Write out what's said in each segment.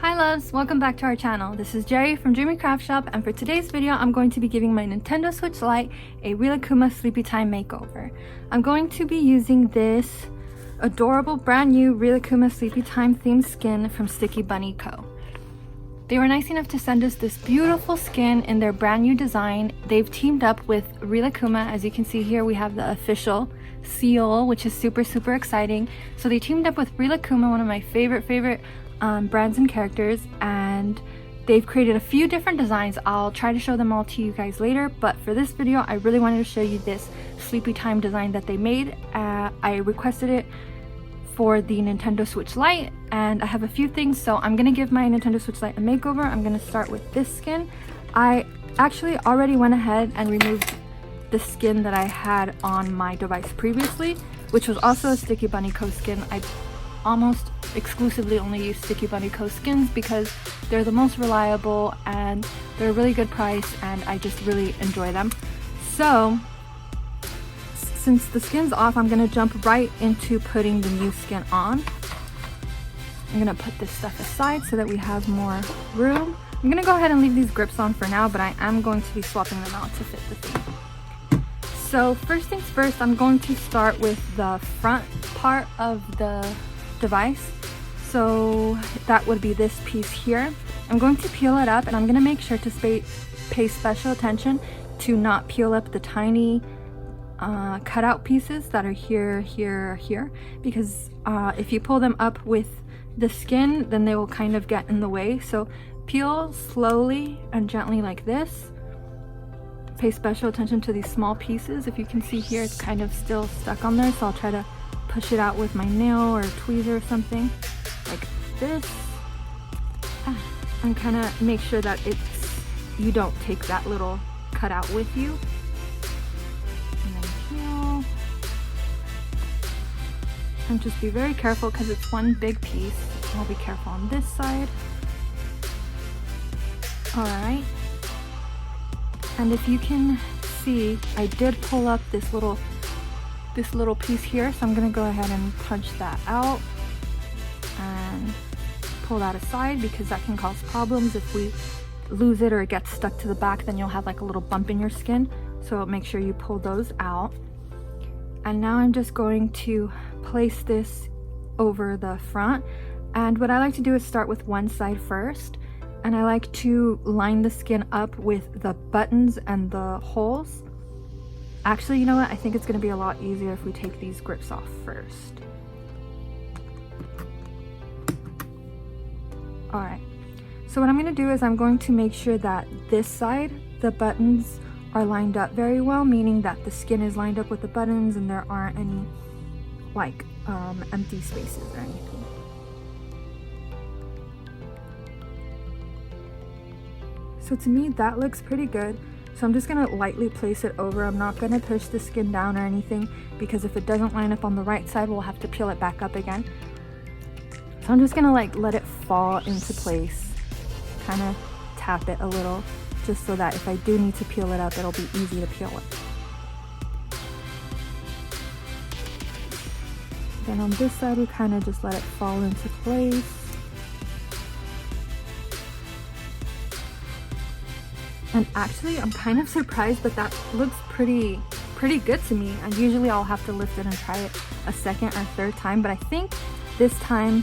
Hi loves, welcome back to our channel. This is Jerry from Dreamy Craft Shop, and for today's video I'm going to be giving my Nintendo Switch Lite a Rilakkuma Sleepy Time makeover. I'm going to be using this adorable brand new Rilakkuma Sleepy Time themed skin from StickyBunny Co. They were nice enough to send us this beautiful skin in their brand new design. They've teamed up with Rilakkuma. As you can see here, we have the official seal, which is super exciting. So they teamed up with Rilakkuma, one of my favorite brands and characters, and they've created a few different designs. I'll try to show them all to you guys later, but for this video I really wanted to show you this Sleepy Time design that they made. I requested it for the Nintendo Switch Lite, and I have a few things, so I'm gonna give my Nintendo Switch Lite a makeover. I'm gonna start with this skin. I actually already went ahead and removed the skin that I had on my device previously, which was also a StickyBunny Co skin. I almost exclusively only use StickyBunny Co skins because they're the most reliable and they're a really good price, and I just really enjoy them. So since the skin's off, I'm gonna jump right into putting the new skin on. I'm gonna put this stuff aside so that we have more room. I'm gonna go ahead and leave these grips on for now, but I am going to be swapping them out to fit the theme. So first things first, I'm going to start with the front part of the device. So that would be this piece here. I'm going to peel it up, and I'm going to make sure to pay special attention to not peel up the tiny cutout pieces that are here, because if you pull them up with the skin, then they will kind of get in the way. So peel slowly and gently like this. Pay special attention to these small pieces. If you can see here, it's kind of still stuck on there, so I'll try to push it out with my nail or tweezer or something like this, and kind of make sure that you don't take that little cutout with you. And then peel, and just be very careful because it's one big piece. I'll be careful on this side. All right, and if you can see, I did pull up this little piece here, so I'm gonna go ahead and punch that out and pull that aside, because that can cause problems. If we lose it or it gets stuck to the back, then you'll have like a little bump in your skin, so make sure you pull those out. And now I'm just going to place this over the front, and what I like to do is start with one side first, and I like to line the skin up with the buttons and the holes. Actually, you know what? I think it's going to be a lot easier if we take these grips off first. Alright, so what I'm going to do is I'm going to make sure that this side, the buttons are lined up very well, meaning that the skin is lined up with the buttons and there aren't any like empty spaces or anything. So to me, that looks pretty good. So I'm just gonna lightly place it over. I'm not gonna push the skin down or anything, because if it doesn't line up on the right side, we'll have to peel it back up again. So I'm just gonna like let it fall into place, kind of tap it a little, just so that if I do need to peel it up, it'll be easy to peel it. Then on this side, we kind of just let it fall into place. And actually, I'm kind of surprised, but that looks pretty good to me. And usually I'll have to lift it and try it a second or third time, but I think this time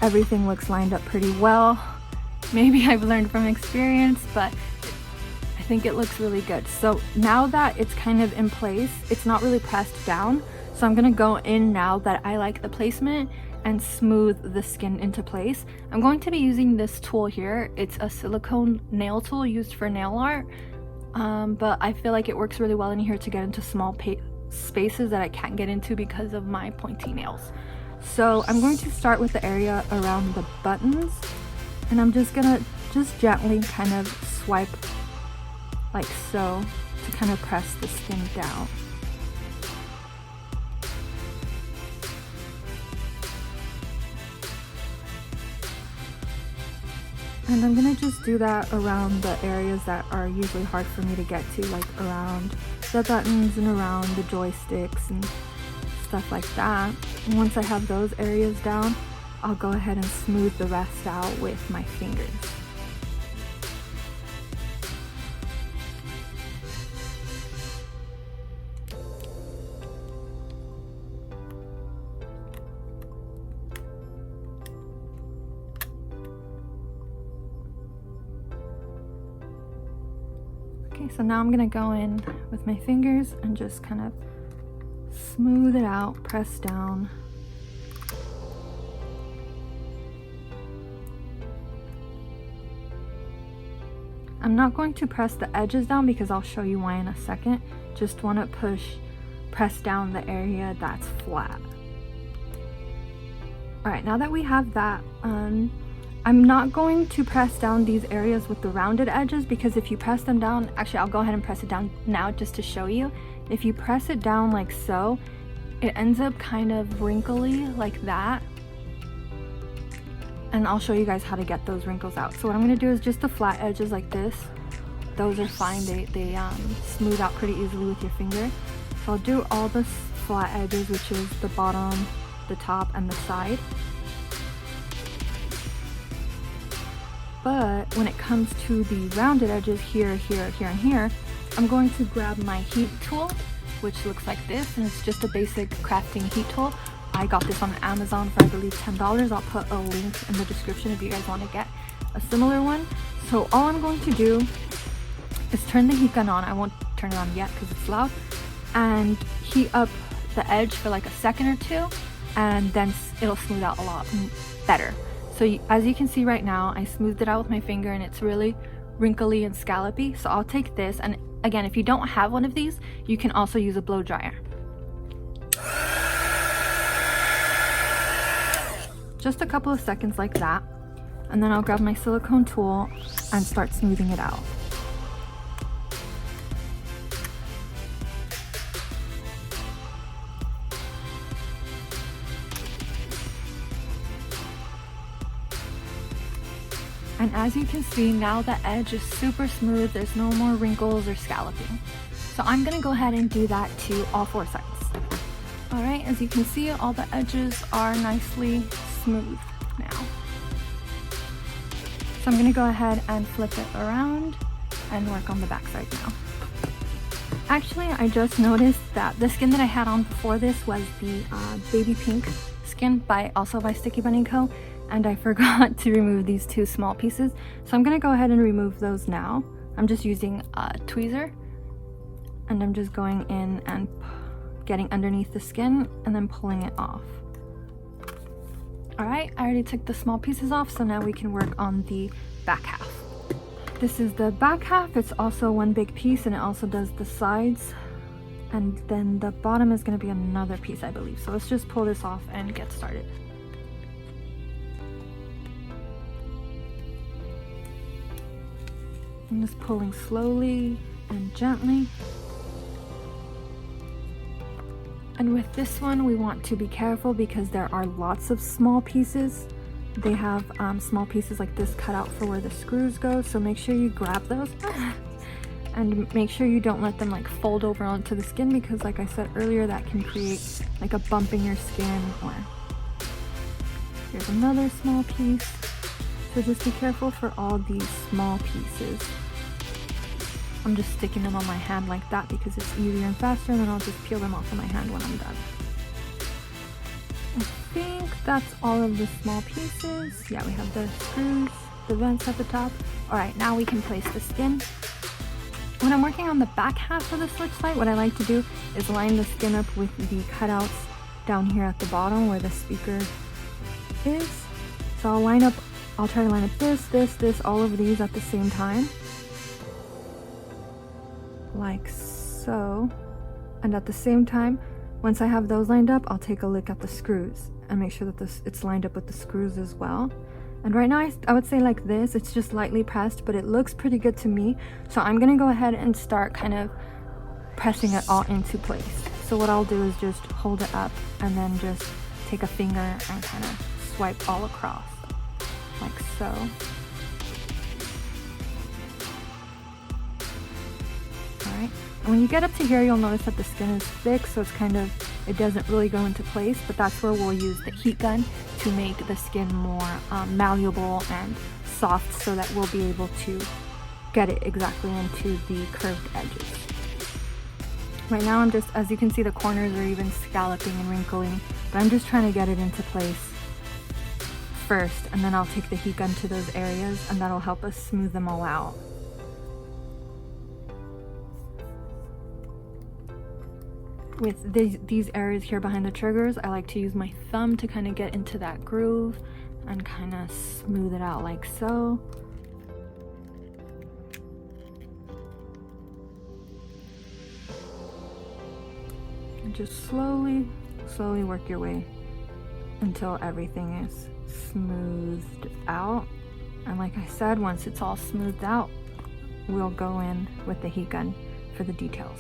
everything looks lined up pretty well. Maybe I've learned from experience, but I think it looks really good. So now that it's kind of in place, it's not really pressed down, so I'm gonna go in now that I like the placement and smooth the skin into place. I'm going to be using this tool here. It's a silicone nail tool used for nail art, but I feel like it works really well in here to get into small spaces that I can't get into because of my pointy nails. So I'm going to start with the area around the buttons, and I'm just gonna gently kind of swipe like so to kind of press the skin down. And I'm gonna just do that around the areas that are usually hard for me to get to, like around the buttons and around the joysticks and stuff like that. And once I have those areas down, I'll go ahead and smooth the rest out with my fingers. Okay, so now I'm gonna go in with my fingers and just kind of smooth it out, press down. I'm not going to press the edges down because I'll show you why in a second. Just want to press down the area that's flat. Alright, now that we have that, I'm not going to press down these areas with the rounded edges, because if you press them down, actually I'll go ahead and press it down now just to show you. If you press it down like so, it ends up kind of wrinkly like that. And I'll show you guys how to get those wrinkles out. So what I'm going to do is just the flat edges like this. Those are fine. They smooth out pretty easily with your finger. So I'll do all the flat edges, which is the bottom, the top, and the side. But when it comes to the rounded edges here, here, here, and here, I'm going to grab my heat tool, which looks like this, and it's just a basic crafting heat tool. I got this on Amazon for I believe $10. I'll put a link in the description if you guys want to get a similar one. So all I'm going to do is turn the heat gun on. I won't turn it on yet because it's loud. And heat up the edge for like a second or two, and then it'll smooth out a lot better. So as you can see right now, I smoothed it out with my finger and it's really wrinkly and scallopy. So I'll take this, and again, if you don't have one of these, you can also use a blow dryer. Just a couple of seconds like that, and then I'll grab my silicone tool and start smoothing it out. And as you can see, now the edge is super smooth. There's no more wrinkles or scalloping. So I'm gonna go ahead and do that to all four sides. All right, as you can see, all the edges are nicely smooth now. So I'm gonna go ahead and flip it around and work on the back side now. Actually, I just noticed that the skin that I had on before this was the baby pink skin also by StickyBunny Co. And I forgot to remove these two small pieces. So I'm gonna go ahead and remove those now. I'm just using a tweezer, and I'm just going in and getting underneath the skin and then pulling it off. All right, I already took the small pieces off, so now we can work on the back half. This is the back half. It's also one big piece, and it also does the sides. And then the bottom is gonna be another piece, I believe. So let's just pull this off and get started. I'm just pulling slowly and gently. And with this one, we want to be careful because there are lots of small pieces. They have small pieces like this cut out for where the screws go, so make sure you grab those. And make sure you don't let them like fold over onto the skin, because like I said earlier, that can create like a bump in your skin. Or here's another small piece. So just be careful for all these small pieces. I'm just sticking them on my hand like that because it's easier and faster, and then I'll just peel them off of my hand when I'm done. I think that's all of the small pieces. Yeah, we have the screws, the vents at the top. Alright, now we can place the skin. When I'm working on the back half of the Switch Lite, what I like to do is line the skin up with the cutouts down here at the bottom where the speaker is. So I'll try to line up this, all of these at the same time. Like so. And at the same time, once I have those lined up, I'll take a look at the screws and make sure that it's lined up with the screws as well. And right now I would say like this, it's just lightly pressed, but it looks pretty good to me. So I'm gonna go ahead and start kind of pressing it all into place. So what I'll do is just hold it up and then just take a finger and kind of swipe all across, like so. Alright, and when you get up to here, you'll notice that the skin is thick, so it's kind of, it doesn't really go into place, but that's where we'll use the heat gun to make the skin more malleable and soft so that we'll be able to get it exactly into the curved edges. Right now I'm just, as you can see, the corners are even scalloping and wrinkling, but I'm just trying to get it into place first, and then I'll take the heat gun to those areas and that'll help us smooth them all out. With these areas here behind the triggers, I like to use my thumb to kind of get into that groove and kind of smooth it out like so. And just slowly work your way until everything is smoothed out. And like I said, once it's all smoothed out, we'll go in with the heat gun for the details.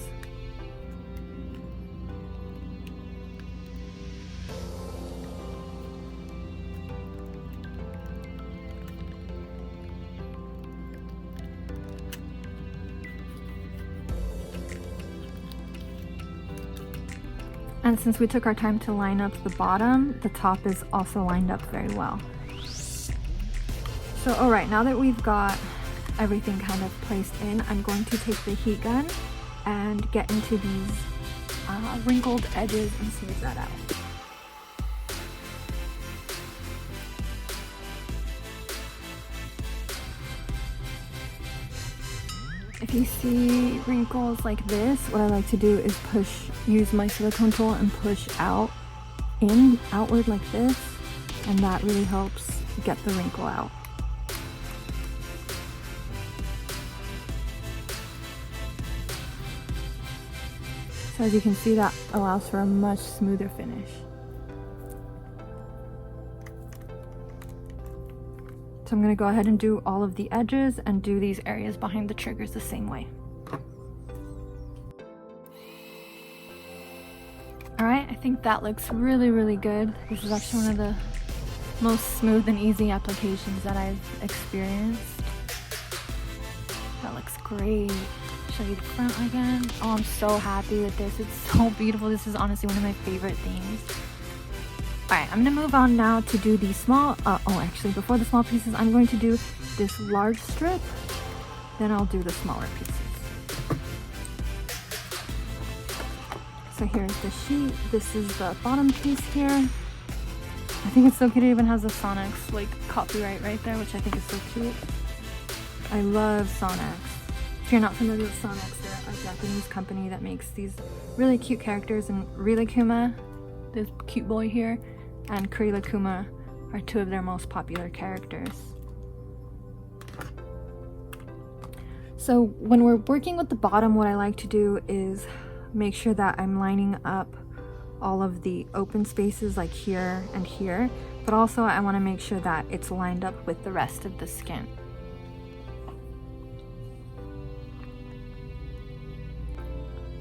And since we took our time to line up the bottom, the top is also lined up very well. So alright, now that we've got everything kind of placed in, I'm going to take the heat gun and get into these wrinkled edges and smooth that out. If you see wrinkles like this, what I like to do is use my silicone tool and push outward like this, and that really helps get the wrinkle out. So as you can see, that allows for a much smoother finish. So I'm going to go ahead and do all of the edges and do these areas behind the triggers the same way. Alright, I think that looks really good. This is actually one of the most smooth and easy applications that I've experienced. That looks great. Show you the front again. Oh, I'm so happy with this. It's so beautiful. This is honestly one of my favorite things. Alright, I'm going to move on now to do the small, actually before the small pieces, I'm going to do this large strip, then I'll do the smaller pieces. So here's the sheet, this is the bottom piece here. I think it's so cute, it even has a Sonex like copyright right there, which I think is so cute. I love Sonex. If you're not familiar with Sonex, they're a Japanese company that makes these really cute characters, and Rilakkuma, this cute boy here, and Rilakkuma are two of their most popular characters. So when we're working with the bottom, what I like to do is make sure that I'm lining up all of the open spaces like here and here, but also I want to make sure that it's lined up with the rest of the skin.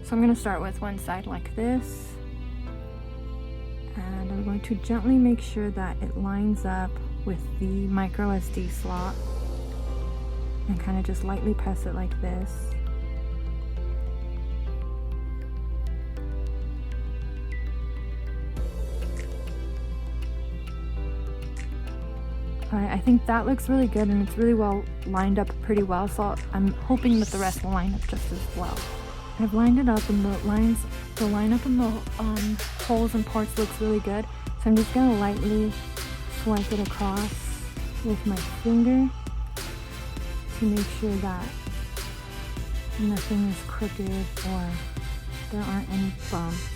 So I'm going to start with one side like this. And I'm going to gently make sure that it lines up with the micro SD slot and kind of just lightly press it like this. Alright, I think that looks really good and it's really well lined up pretty well, so I'm hoping that the rest will line up just as well. I've lined it up and the lineup in the holes and ports looks really good. So I'm just going to lightly swipe it across with my finger to make sure that nothing is crooked or there aren't any bumps.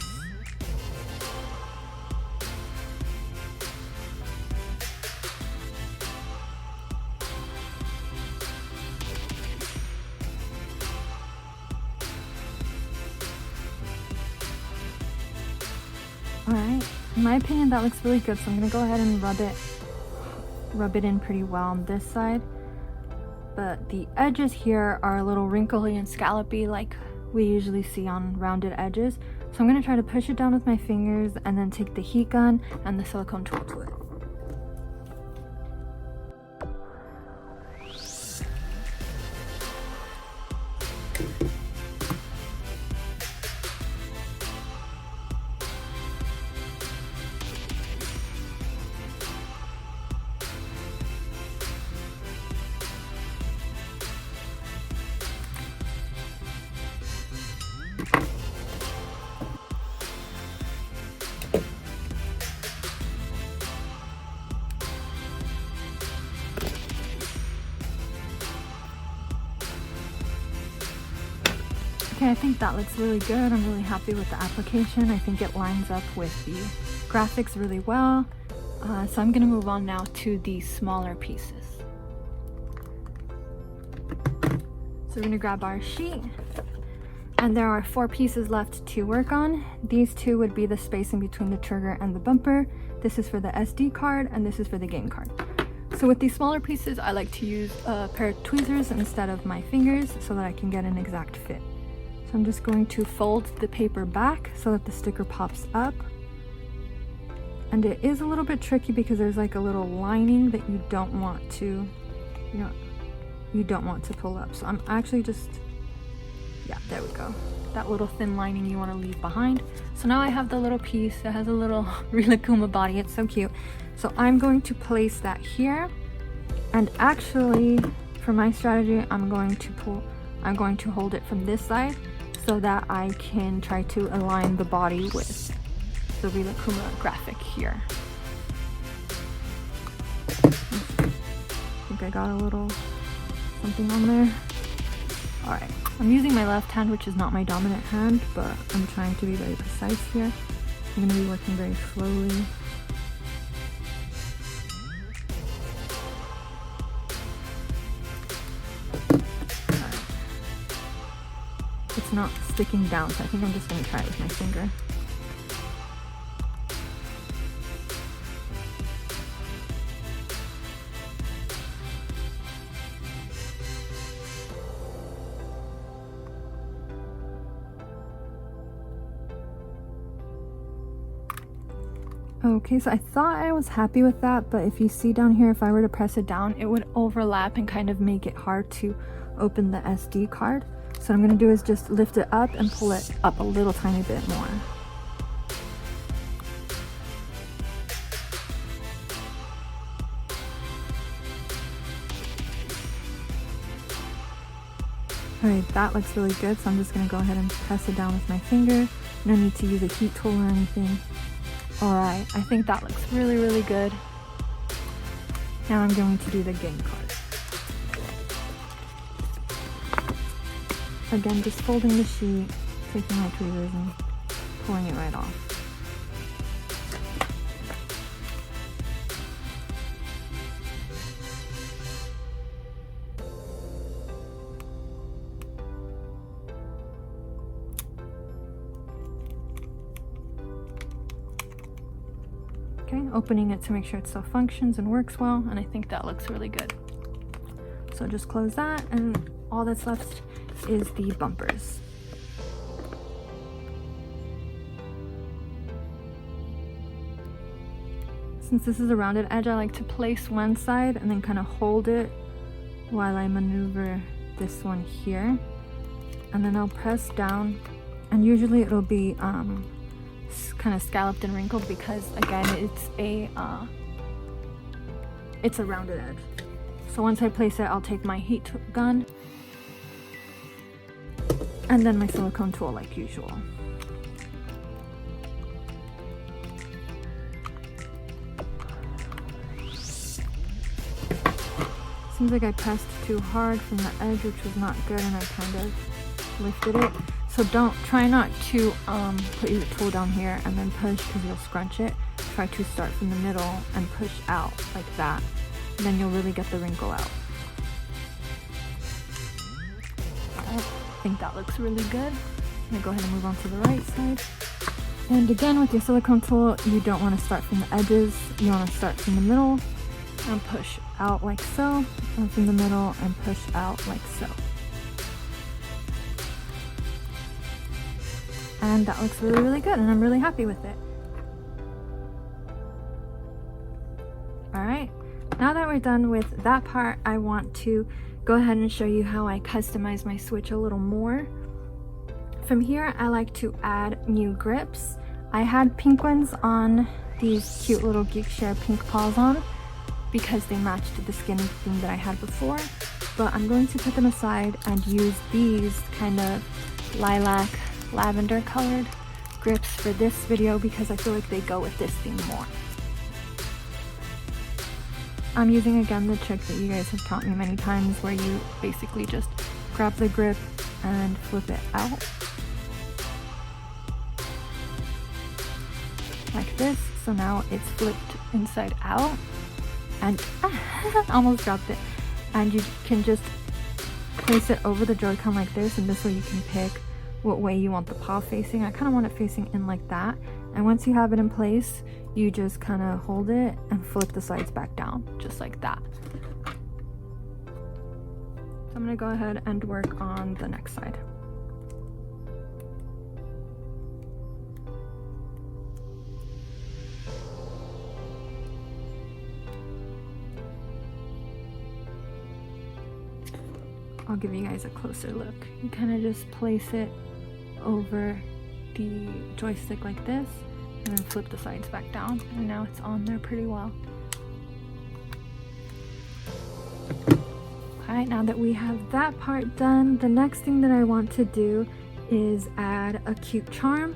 Alright, in my opinion that looks really good, so I'm going to go ahead and rub it in pretty well on this side. But the edges here are a little wrinkly and scallopy like we usually see on rounded edges. So I'm going to try to push it down with my fingers and then take the heat gun and the silicone tool to it. Okay, I think that looks really good. I'm really happy with the application. I think it lines up with the graphics really well. So I'm gonna move on now to the smaller pieces. So we're gonna grab our sheet, and there are 4 pieces left to work on. These 2 would be the spacing between the trigger and the bumper. This is for the SD card, and this is for the game card. So with these smaller pieces, I like to use a pair of tweezers instead of my fingers so that I can get an exact fit. So I'm just going to fold the paper back so that the sticker pops up. And it is a little bit tricky because there's like a little lining that you don't want to, you don't want to pull up. So I'm actually just, yeah, there we go. That little thin lining you want to leave behind. So now I have the little piece that has a little Rilakkuma body. It's so cute. So I'm going to place that here. And actually, for my strategy, I'm going to hold it from this side so that I can try to align the body with the Rilakkuma graphic here. I think I got a little something on there. All right. I'm using my left hand, which is not my dominant hand, but I'm trying to be very precise here. I'm going to be working very slowly. Right. It's not sticking down, so I think I'm just going to try it with my finger. Okay, so I thought I was happy with that, but if you see down here, if I were to press it down, it would overlap and kind of make it hard to open the SD card. So what I'm going to do is just lift it up and pull it up a little tiny bit more. Alright, that looks really good, so I'm just going to go ahead and press it down with my finger. No need to use a heat tool or anything. Alright, I think that looks really, really good. Now I'm going to do the game card. Again, just folding the sheet, taking my tweezers and pulling it right off. Okay, opening it to make sure it still functions and works well, and I think that looks really good. So just close that, and all that's left is the bumpers. Since this is a rounded edge, I like to place one side and then kind of hold it while I maneuver this one here. And then I'll press down, and usually it'll be kind of scalloped and wrinkled because again it's a rounded edge. So once I place it, I'll take my heat gun and then my silicone tool like usual. Seems like I pressed too hard from the edge, which was not good, and I kind of lifted it. So try not to put your tool down here and then push because you'll scrunch it. Try to start from the middle and push out like that. And then you'll really get the wrinkle out. I think that looks really good. I'm gonna go ahead and move on to the right side. And again, with your silicone tool, you don't want to start from the edges. You want to start from the middle and push out like so, and from the middle and push out like so. And that looks really, really good, and I'm really happy with it. Alright, now that we're done with that part, I want to go ahead and show you how I customize my Switch a little more. From here, I like to add new grips. I had pink ones on these cute little Geekshare pink paws on because they matched the skin theme that I had before, but I'm going to put them aside and use these kind of lilac lavender colored grips for this video because I feel like they go with this theme more. I'm using again the trick that you guys have taught me many times where you basically just grab the grip and flip it out like this. So now it's flipped inside out, and almost dropped it. And you can just place it over the Joy-Con like this, and this way you can pick what way you want the paw facing. I kind of want it facing in like that, and once you have it in place, you just kind of hold it and flip the sides back down, just like that. So I'm going to go ahead and work on the next side. I'll give you guys a closer look. You kind of just place it over the joystick like this, and then flip the sides back down, and now it's on there pretty well. Alright, now that we have that part done, the next thing that I want to do is add a cute charm.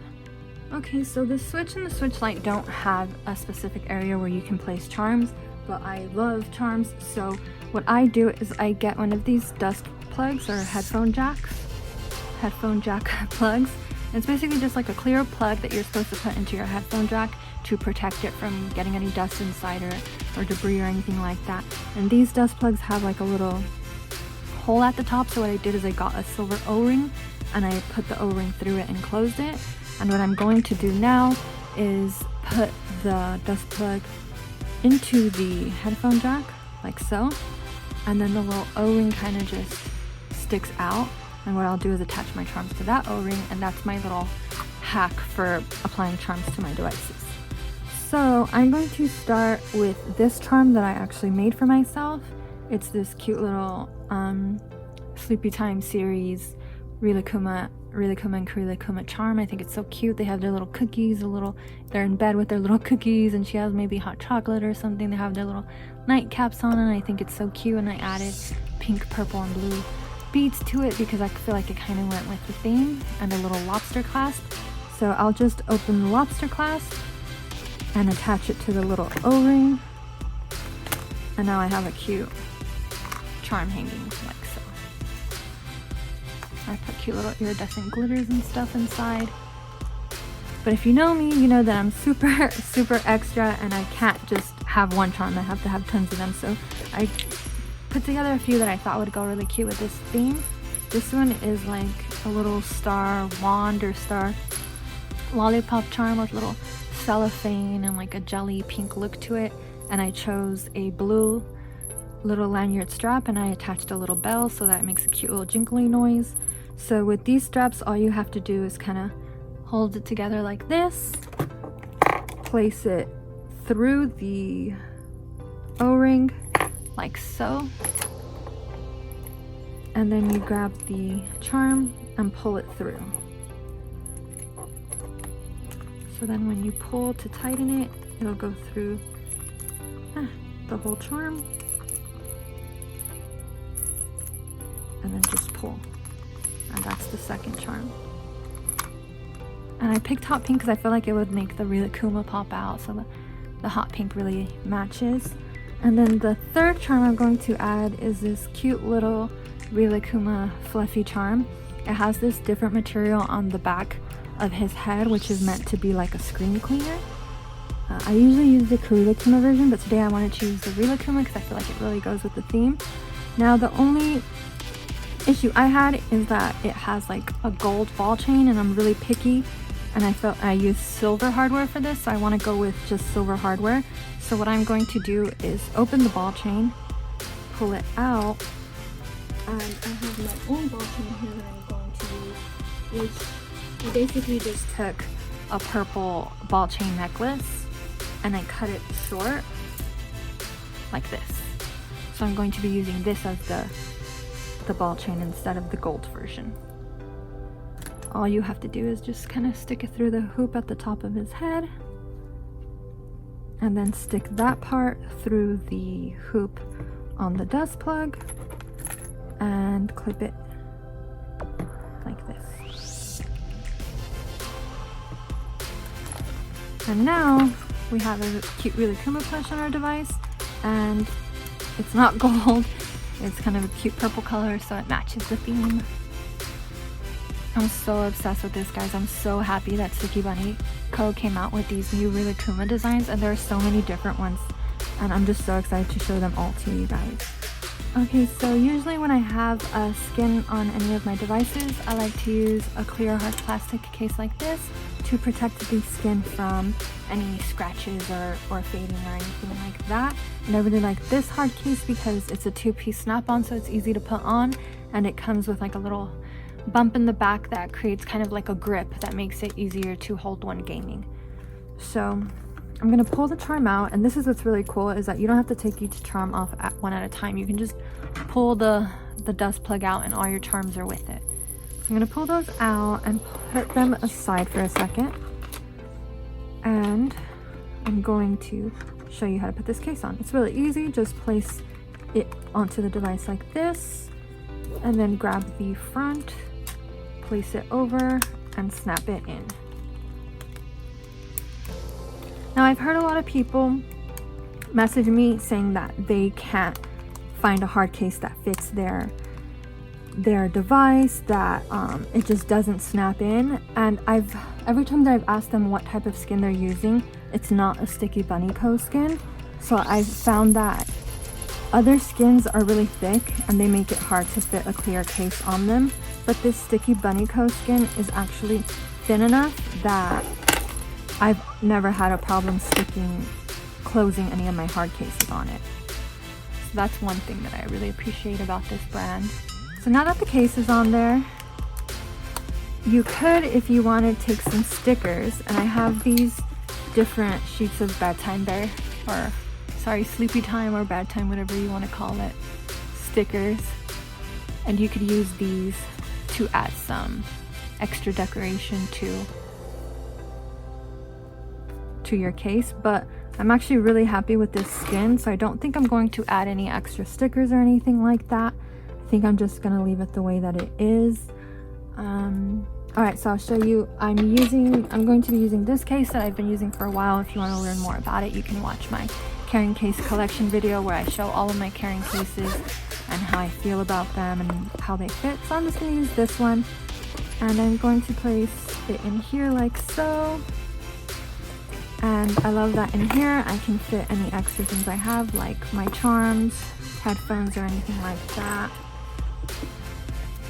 Okay, so the Switch and the Switch Lite don't have a specific area where you can place charms, but I love charms, so what I do is I get one of these dust plugs or headphone jack plugs. It's basically just like a clear plug that you're supposed to put into your headphone jack to protect it from getting any dust inside or debris or anything like that. And these dust plugs have like a little hole at the top, so what I did is I got a silver O-ring and I put the O-ring through it and closed it. And what I'm going to do now is put the dust plug into the headphone jack like so, and then the little O-ring kind of just sticks out, and what I'll do is attach my charms to that O-ring, and that's my little hack for applying charms to my devices. So I'm going to start with this charm that I actually made for myself. It's this cute little Sleepy Time series Rilakkuma and Rilakkuma charm. I think it's so cute. They have their little cookies, they're in bed with their little cookies, and she has maybe hot chocolate or something. They have their little nightcaps on, and I think it's so cute. And I added pink, purple, and blue beads to it because I feel like it kind of went with the theme, and a little lobster clasp. So I'll just open the lobster clasp and attach it to the little O-ring, and now I have a cute charm hanging like so. I put cute little iridescent glitters and stuff inside. But if you know me, you know that I'm super extra, and I can't just have one charm. I have to have tons of them. So I put together a few that I thought would go really cute with this theme. This one is like a little star wand or star lollipop charm with little cellophane and like a jelly pink look to it. And I chose a blue little lanyard strap, and I attached a little bell so that it makes a cute little jingly noise. So with these straps, all you have to do is kind of hold it together like this, place it through the O-ring like so, and then you grab the charm and pull it through. So then when you pull to tighten it, it'll go through the whole charm, and then just pull. And that's the second charm. And I picked hot pink because I feel like it would make the Rilakkuma pop out, so the hot pink really matches. And then the third charm I'm going to add is this cute little Rilakkuma fluffy charm. It has this different material on the back of his head, which is meant to be like a screen cleaner. I usually use the Rilakkuma version, but today I wanted to use the Rilakkuma because I feel like it really goes with the theme. Now the only issue I had is that it has like a gold ball chain, and I'm really picky, and I felt I used silver hardware for this, so I want to go with just silver hardware. So what I'm going to do is open the ball chain, pull it out, and I have my own ball chain here that I'm going to use, which I basically just took a purple ball chain necklace and I cut it short like this. So I'm going to be using this as the ball chain instead of the gold version. All you have to do is just kind of stick it through the hoop at the top of his head, and then stick that part through the hoop on the dust plug and clip it like this. And now we have a cute Rilakkuma plush on our device, and it's not gold, it's kind of a cute purple color, so it matches the theme. I'm so obsessed with this, guys. I'm so happy that StickyBunny Co. came out with these new Rilakkuma designs, and there are so many different ones, and I'm just so excited to show them all to you guys. Okay, so usually when I have a skin on any of my devices, I like to use a clear hard plastic case like this to protect the skin from any scratches or fading or anything like that. And I really like this hard case because it's a two-piece snap-on, so it's easy to put on, and it comes with like a little bump in the back that creates kind of like a grip that makes it easier to hold when gaming. So I'm gonna pull the charm out, and this is what's really cool, is that you don't have to take each charm off one at a time. You can just pull the dust plug out and all your charms are with it. So I'm gonna pull those out and put them aside for a second, and I'm going to show you how to put this case on. It's really easy. Just place it onto the device like this, and then grab the front, place it over, and snap it in. Now, I've heard a lot of people message me saying that they can't find a hard case that fits their device, that it just doesn't snap in. And every time that I've asked them what type of skin they're using, it's not a StickyBunny Co. skin. So I've found that other skins are really thick and they make it hard to fit a clear case on them, but this StickyBunny Co. skin is actually thin enough that I've never had a problem closing any of my hard cases on it. So that's one thing that I really appreciate about this brand. So now that the case is on there, you could, if you wanted, take some stickers, and I have these different sheets of bedtime bear, or sorry, sleepy time or bad time, whatever you want to call it, stickers, and you could use these to add some extra decoration to your case. But I'm actually really happy with this skin, so I don't think I'm going to add any extra stickers or anything like that. I think I'm just gonna leave it the way that it is. Alright, so I'll show you. I'm going to be using this case that I've been using for a while. If you want to learn more about it, you can watch my carrying case collection video where I show all of my carrying cases and how I feel about them and how they fit. So I'm just going to use this one, and I'm going to place it in here like so. And I love that in here I can fit any extra things I have, like my charms, headphones, or anything like that.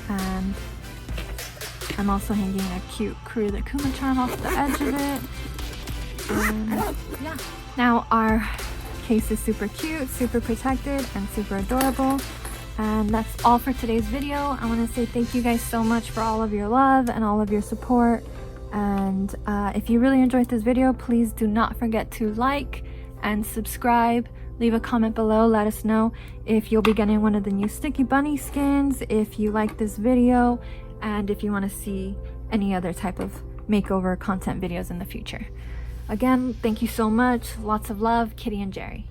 And I'm also hanging a cute Rilakkuma charm off the edge of it. And yeah. Now our case is super cute, super protected, and super adorable. And that's all for today's video. I want to say thank you guys so much for all of your love and all of your support. And if you really enjoyed this video, please do not forget to like and subscribe. Leave a comment below. Let us know if you'll be getting one of the new StickyBunny skins, if you like this video, and if you want to see any other type of makeover content videos in the future. Again, thank you so much. Lots of love, Kitty and Jerry.